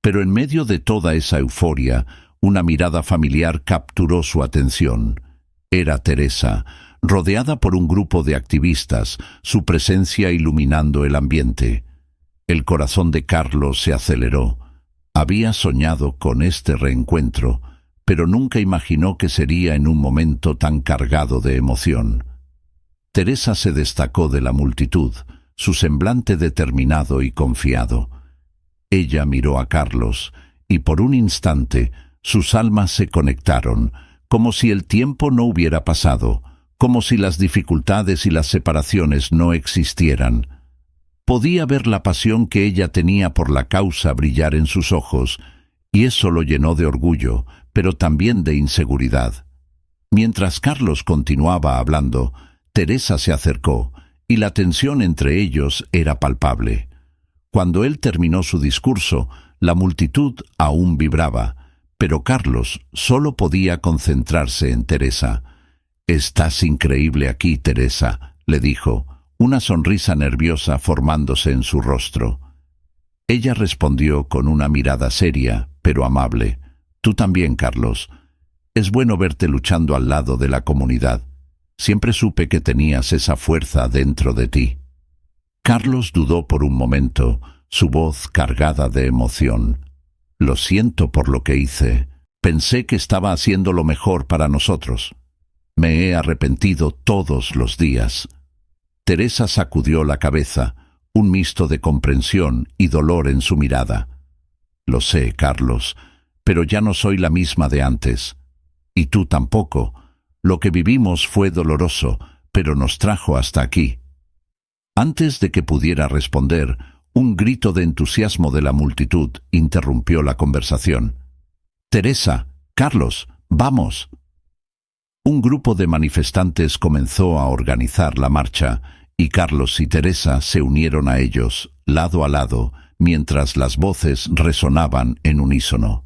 Pero en medio de toda esa euforia, una mirada familiar capturó su atención. Era Teresa, rodeada por un grupo de activistas, su presencia iluminando el ambiente. El corazón de Carlos se aceleró. Había soñado con este reencuentro, pero nunca imaginó que sería en un momento tan cargado de emoción. Teresa se destacó de la multitud, su semblante determinado y confiado. Ella miró a Carlos, y por un instante sus almas se conectaron, como si el tiempo no hubiera pasado, como si las dificultades y las separaciones no existieran. Podía ver la pasión que ella tenía por la causa brillar en sus ojos, y eso lo llenó de orgullo, pero también de inseguridad. Mientras Carlos continuaba hablando, Teresa se acercó, y la tensión entre ellos era palpable. Cuando él terminó su discurso, la multitud aún vibraba, Pero Carlos solo podía concentrarse en Teresa. «Estás increíble aquí, Teresa», le dijo, una sonrisa nerviosa formándose en su rostro. Ella respondió con una mirada seria, pero amable. «Tú también, Carlos. Es bueno verte luchando al lado de la comunidad. Siempre supe que tenías esa fuerza dentro de ti». Carlos dudó por un momento, su voz cargada de emoción. «Lo siento por lo que hice. Pensé que estaba haciendo lo mejor para nosotros. Me he arrepentido todos los días». Teresa sacudió la cabeza, un mixto de comprensión y dolor en su mirada. «Lo sé, Carlos, pero ya no soy la misma de antes. Y tú tampoco. Lo que vivimos fue doloroso, pero nos trajo hasta aquí». Antes de que pudiera responder, un grito de entusiasmo de la multitud interrumpió la conversación. «Teresa, Carlos, vamos». Un grupo de manifestantes comenzó a organizar la marcha, y Carlos y Teresa se unieron a ellos, lado a lado, mientras las voces resonaban en unísono.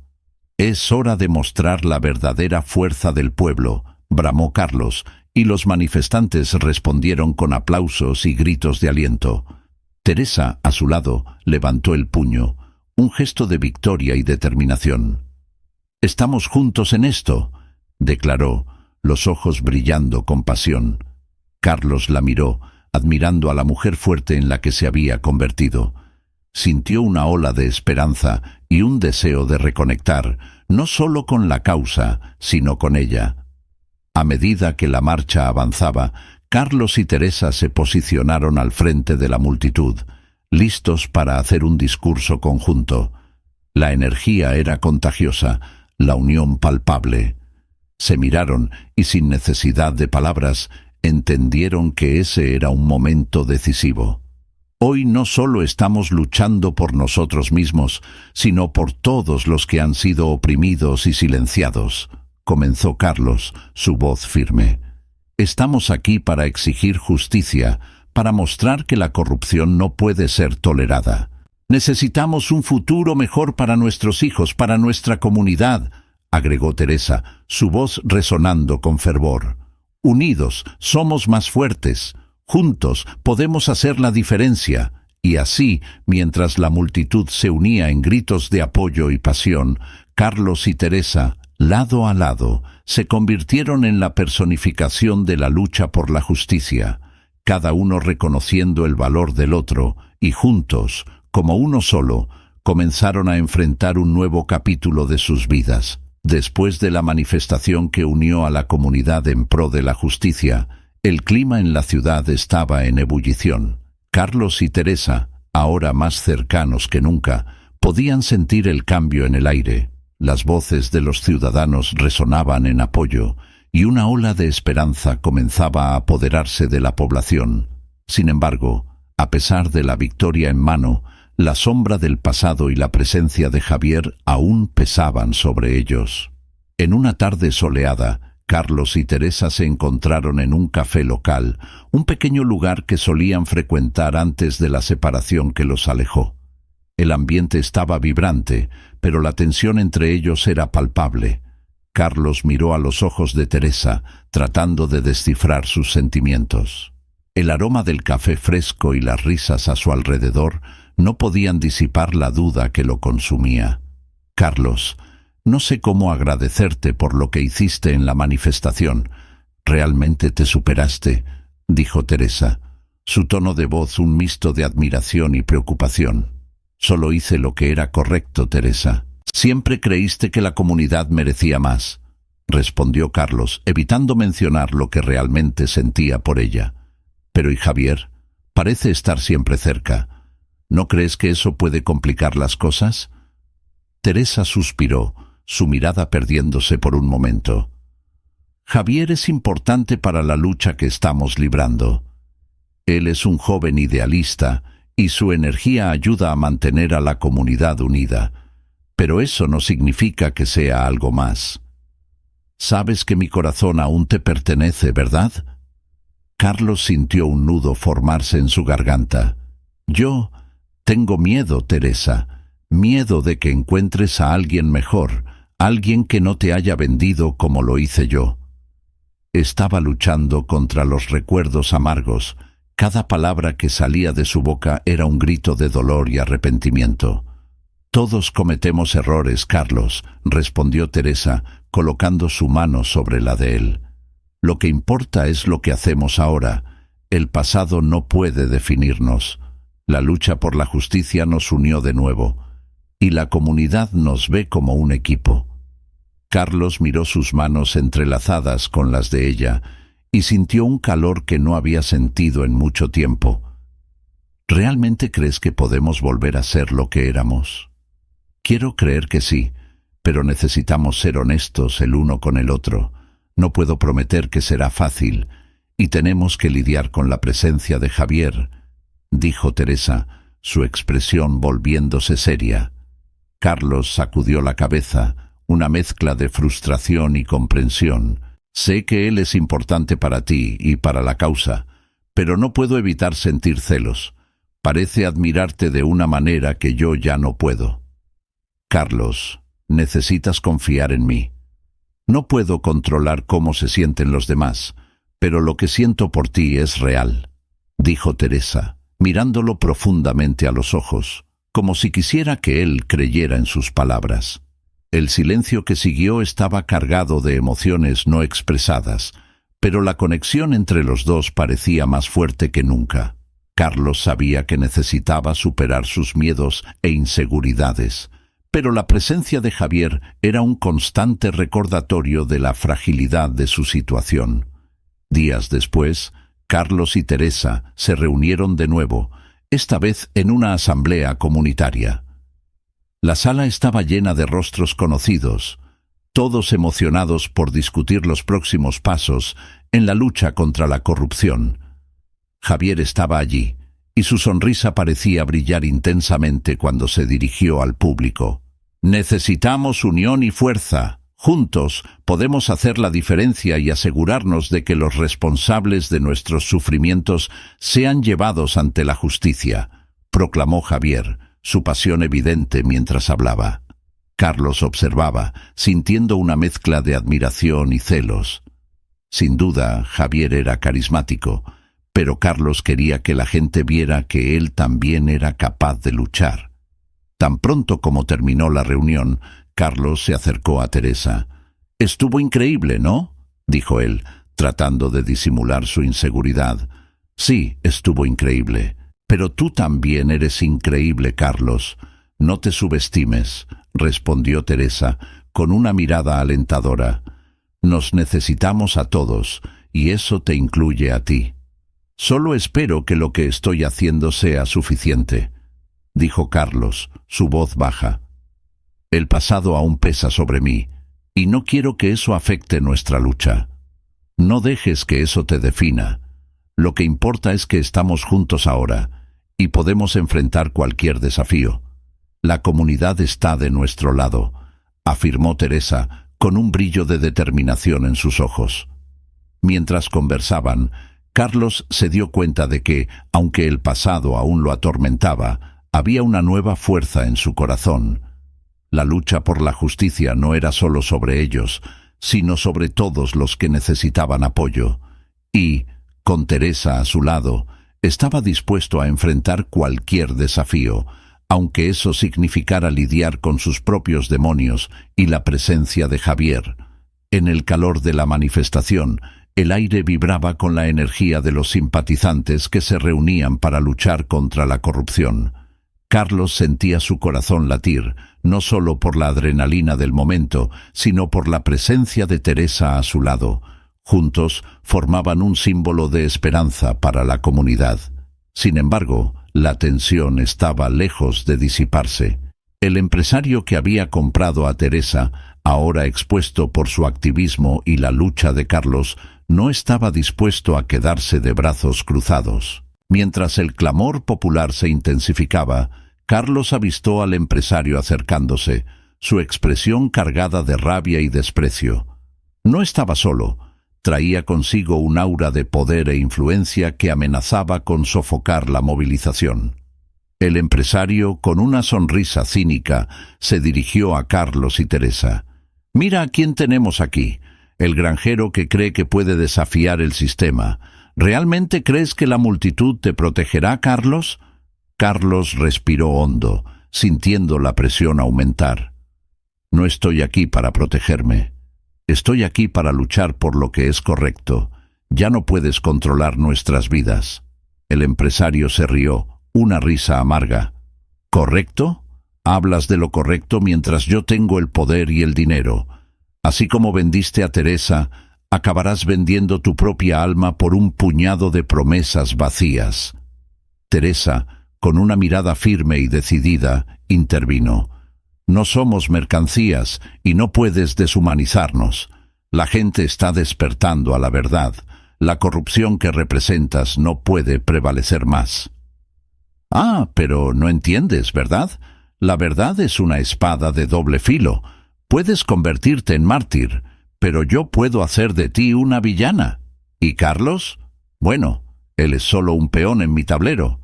«Es hora de mostrar la verdadera fuerza del pueblo», bramó Carlos, y los manifestantes respondieron con aplausos y gritos de aliento. Teresa, a su lado, levantó el puño, un gesto de victoria y determinación. «Estamos juntos en esto», declaró, los ojos brillando con pasión. Carlos la miró, admirando a la mujer fuerte en la que se había convertido. Sintió una ola de esperanza y un deseo de reconectar, no solo con la causa, sino con ella. A medida que la marcha avanzaba, Carlos y Teresa se posicionaron al frente de la multitud, listos para hacer un discurso conjunto. La energía era contagiosa, la unión palpable. Se miraron y, sin necesidad de palabras, entendieron que ese era un momento decisivo. «Hoy no solo estamos luchando por nosotros mismos, sino por todos los que han sido oprimidos y silenciados», comenzó Carlos, su voz firme. «Estamos aquí para exigir justicia, para mostrar que la corrupción no puede ser tolerada. Necesitamos un futuro mejor para nuestros hijos, para nuestra comunidad», agregó Teresa, su voz resonando con fervor. «Unidos somos más fuertes. Juntos podemos hacer la diferencia». Y así, mientras la multitud se unía en gritos de apoyo y pasión, Carlos y Teresa, lado a lado, se convirtieron en la personificación de la lucha por la justicia, cada uno reconociendo el valor del otro, y juntos, como uno solo, comenzaron a enfrentar un nuevo capítulo de sus vidas. Después de la manifestación que unió a la comunidad en pro de la justicia, el clima en la ciudad estaba en ebullición. Carlos y Teresa, ahora más cercanos que nunca, podían sentir el cambio en el aire. Las voces de los ciudadanos resonaban en apoyo, y una ola de esperanza comenzaba a apoderarse de la población. Sin embargo, a pesar de la victoria en mano, la sombra del pasado y la presencia de Javier aún pesaban sobre ellos. En una tarde soleada, Carlos y Teresa se encontraron en un café local, un pequeño lugar que solían frecuentar antes de la separación que los alejó. El ambiente estaba vibrante, pero la tensión entre ellos era palpable. Carlos miró a los ojos de Teresa, tratando de descifrar sus sentimientos. El aroma del café fresco y las risas a su alrededor no podían disipar la duda que lo consumía. «Carlos, no sé cómo agradecerte por lo que hiciste en la manifestación. Realmente te superaste», dijo Teresa, su tono de voz un mixto de admiración y preocupación. «Solo hice lo que era correcto, Teresa. Siempre creíste que la comunidad merecía más», respondió Carlos, evitando mencionar lo que realmente sentía por ella. «Pero ¿y Javier? Parece estar siempre cerca. ¿No crees que eso puede complicar las cosas?» Teresa suspiró, su mirada perdiéndose por un momento. «Javier es importante para la lucha que estamos librando. Él es un joven idealista y su energía ayuda a mantener a la comunidad unida. Pero eso no significa que sea algo más. Sabes que mi corazón aún te pertenece, ¿verdad?» Carlos sintió un nudo formarse en su garganta. «Yo tengo miedo, Teresa, miedo de que encuentres a alguien mejor, alguien que no te haya vendido como lo hice yo. Estaba luchando contra los recuerdos amargos. Cada palabra que salía de su boca era un grito de dolor y arrepentimiento. Todos cometemos errores, Carlos, respondió Teresa, colocando su mano sobre la de él. Lo que importa es lo que hacemos ahora. El pasado no puede definirnos. La lucha por la justicia nos unió de nuevo, y la comunidad nos ve como un equipo. Carlos miró sus manos entrelazadas con las de ella y sintió un calor que no había sentido en mucho tiempo. ¿Realmente crees que podemos volver a ser lo que éramos? Quiero creer que sí, pero necesitamos ser honestos el uno con el otro. No puedo prometer que será fácil, y tenemos que lidiar con la presencia de Javier, dijo Teresa, su expresión volviéndose seria. Carlos sacudió la cabeza, una mezcla de frustración y comprensión. Sé que él es importante para ti y para la causa, pero no puedo evitar sentir celos. Parece admirarte de una manera que yo ya no puedo. Carlos, necesitas confiar en mí. No puedo controlar cómo se sienten los demás, pero lo que siento por ti es real, dijo Teresa, mirándolo profundamente a los ojos, como si quisiera que él creyera en sus palabras. El silencio que siguió estaba cargado de emociones no expresadas, pero la conexión entre los dos parecía más fuerte que nunca. Carlos sabía que necesitaba superar sus miedos e inseguridades, pero la presencia de Javier era un constante recordatorio de la fragilidad de su situación. Días después, Carlos y Teresa se reunieron de nuevo, esta vez en una asamblea comunitaria. La sala estaba llena de rostros conocidos, todos emocionados por discutir los próximos pasos en la lucha contra la corrupción. Javier estaba allí, y su sonrisa parecía brillar intensamente cuando se dirigió al público. Necesitamos unión y fuerza. Juntos podemos hacer la diferencia y asegurarnos de que los responsables de nuestros sufrimientos sean llevados ante la justicia, proclamó Javier, su pasión evidente mientras hablaba. Carlos observaba, sintiendo una mezcla de admiración y celos. Sin duda, Javier era carismático, pero Carlos quería que la gente viera que él también era capaz de luchar. Tan pronto como terminó la reunión, Carlos se acercó a Teresa. «Estuvo increíble, ¿no?», dijo él, tratando de disimular su inseguridad. «Sí, estuvo increíble. Pero tú también eres increíble, Carlos. No te subestimes», respondió Teresa, con una mirada alentadora. «Nos necesitamos a todos, y eso te incluye a ti. Solo espero que lo que estoy haciendo sea suficiente», dijo Carlos, su voz baja. «El pasado aún pesa sobre mí, y no quiero que eso afecte nuestra lucha. No dejes que eso te defina. Lo que importa es que estamos juntos ahora, y podemos enfrentar cualquier desafío. La comunidad está de nuestro lado», afirmó Teresa, con un brillo de determinación en sus ojos. Mientras conversaban, Carlos se dio cuenta de que, aunque el pasado aún lo atormentaba, había una nueva fuerza en su corazón. La lucha por la justicia no era solo sobre ellos, sino sobre todos los que necesitaban apoyo. Y, con Teresa a su lado, estaba dispuesto a enfrentar cualquier desafío, aunque eso significara lidiar con sus propios demonios y la presencia de Javier. En el calor de la manifestación, el aire vibraba con la energía de los simpatizantes que se reunían para luchar contra la corrupción. Carlos sentía su corazón latir, no solo por la adrenalina del momento, sino por la presencia de Teresa a su lado. Juntos formaban un símbolo de esperanza para la comunidad. Sin embargo, la tensión estaba lejos de disiparse. El empresario que había comprado a Teresa, ahora expuesto por su activismo y la lucha de Carlos, no estaba dispuesto a quedarse de brazos cruzados. Mientras el clamor popular se intensificaba, Carlos avistó al empresario acercándose, su expresión cargada de rabia y desprecio. No estaba solo. Traía consigo un aura de poder e influencia que amenazaba con sofocar la movilización. El empresario, con una sonrisa cínica, se dirigió a Carlos y Teresa. Mira a quién tenemos aquí, el granjero que cree que puede desafiar el sistema. ¿Realmente crees que la multitud te protegerá, Carlos? Carlos respiró hondo, sintiendo la presión aumentar. No estoy aquí para protegerme. Estoy aquí para luchar por lo que es correcto. Ya no puedes controlar nuestras vidas. El empresario se rió, una risa amarga. ¿Correcto? Hablas de lo correcto mientras yo tengo el poder y el dinero. Así como vendiste a Teresa, acabarás vendiendo tu propia alma por un puñado de promesas vacías. Teresa, con una mirada firme y decidida, intervino. No somos mercancías y no puedes deshumanizarnos. La gente está despertando a la verdad. La corrupción que representas no puede prevalecer más. Ah, pero no entiendes, ¿verdad? La verdad es una espada de doble filo. Puedes convertirte en mártir, pero yo puedo hacer de ti una villana. ¿Y Carlos? Bueno, él es solo un peón en mi tablero.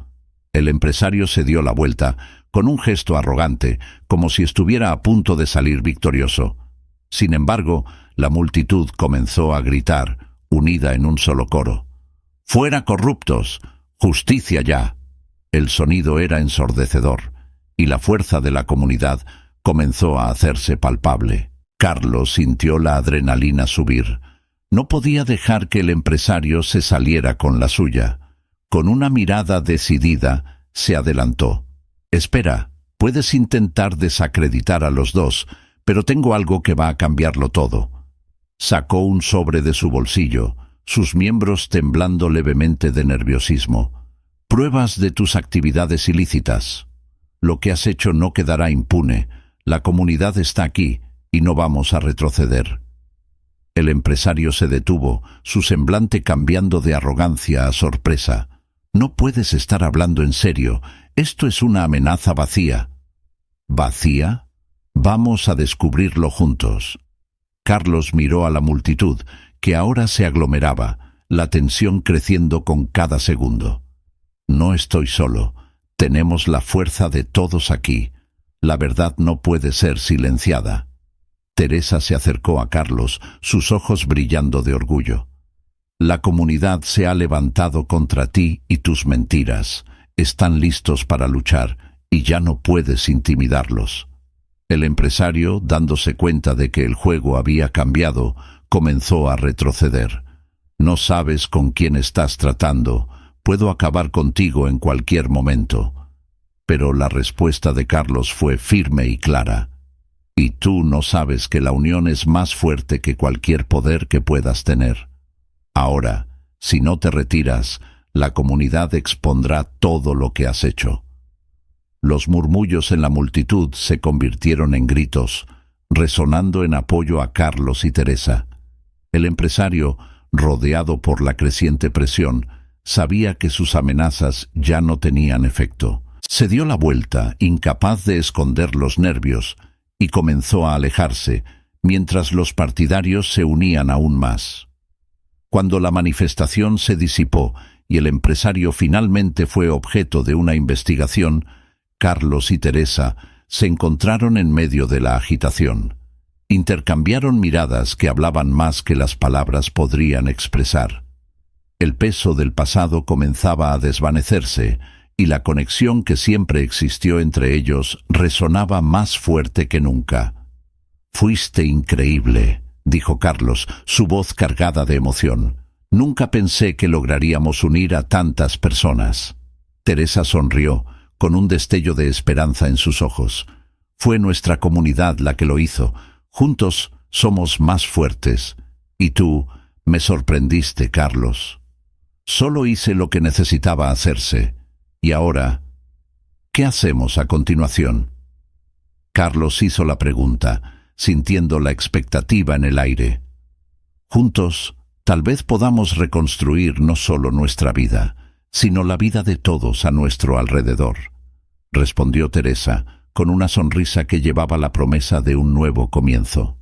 El empresario se dio la vuelta, con un gesto arrogante, como si estuviera a punto de salir victorioso. Sin embargo, la multitud comenzó a gritar, unida en un solo coro. ¡Fuera corruptos! ¡Justicia ya! El sonido era ensordecedor, y la fuerza de la comunidad comenzó a hacerse palpable. Carlos sintió la adrenalina subir. No podía dejar que el empresario se saliera con la suya. Con una mirada decidida, se adelantó. Espera, puedes intentar desacreditar a los dos, pero tengo algo que va a cambiarlo todo. Sacó un sobre de su bolsillo, sus miembros temblando levemente de nerviosismo. Pruebas de tus actividades ilícitas. Lo que has hecho no quedará impune. La comunidad está aquí y no vamos a retroceder. El empresario se detuvo, su semblante cambiando de arrogancia a sorpresa. No puedes estar hablando en serio. Esto es una amenaza vacía. ¿Vacía? Vamos a descubrirlo juntos. Carlos miró a la multitud, que ahora se aglomeraba, la tensión creciendo con cada segundo. No estoy solo. Tenemos la fuerza de todos aquí. La verdad no puede ser silenciada. Teresa se acercó a Carlos, sus ojos brillando de orgullo. La comunidad se ha levantado contra ti y tus mentiras. Están listos para luchar y ya no puedes intimidarlos. El empresario, dándose cuenta de que el juego había cambiado, comenzó a retroceder. No sabes con quién estás tratando. Puedo acabar contigo en cualquier momento. Pero la respuesta de Carlos fue firme y clara. Y tú no sabes que la unión es más fuerte que cualquier poder que puedas tener. Ahora, si no te retiras, la comunidad expondrá todo lo que has hecho. Los murmullos en la multitud se convirtieron en gritos, resonando en apoyo a Carlos y Teresa. El empresario, rodeado por la creciente presión, sabía que sus amenazas ya no tenían efecto. Se dio la vuelta, incapaz de esconder los nervios, y comenzó a alejarse, mientras los partidarios se unían aún más. Cuando la manifestación se disipó y el empresario finalmente fue objeto de una investigación, Carlos y Teresa se encontraron en medio de la agitación. Intercambiaron miradas que hablaban más que las palabras podrían expresar. El peso del pasado comenzaba a desvanecerse, y la conexión que siempre existió entre ellos resonaba más fuerte que nunca. «Fuiste increíble», dijo Carlos, su voz cargada de emoción. «Nunca pensé que lograríamos unir a tantas personas». Teresa sonrió, con un destello de esperanza en sus ojos. «Fue nuestra comunidad la que lo hizo. Juntos somos más fuertes. Y tú me sorprendiste, Carlos. Solo hice lo que necesitaba hacerse. Y ahora, ¿qué hacemos a continuación?» Carlos hizo la pregunta, sintiendo la expectativa en el aire. «Juntos, tal vez podamos reconstruir no solo nuestra vida, sino la vida de todos a nuestro alrededor», respondió Teresa, con una sonrisa que llevaba la promesa de un nuevo comienzo.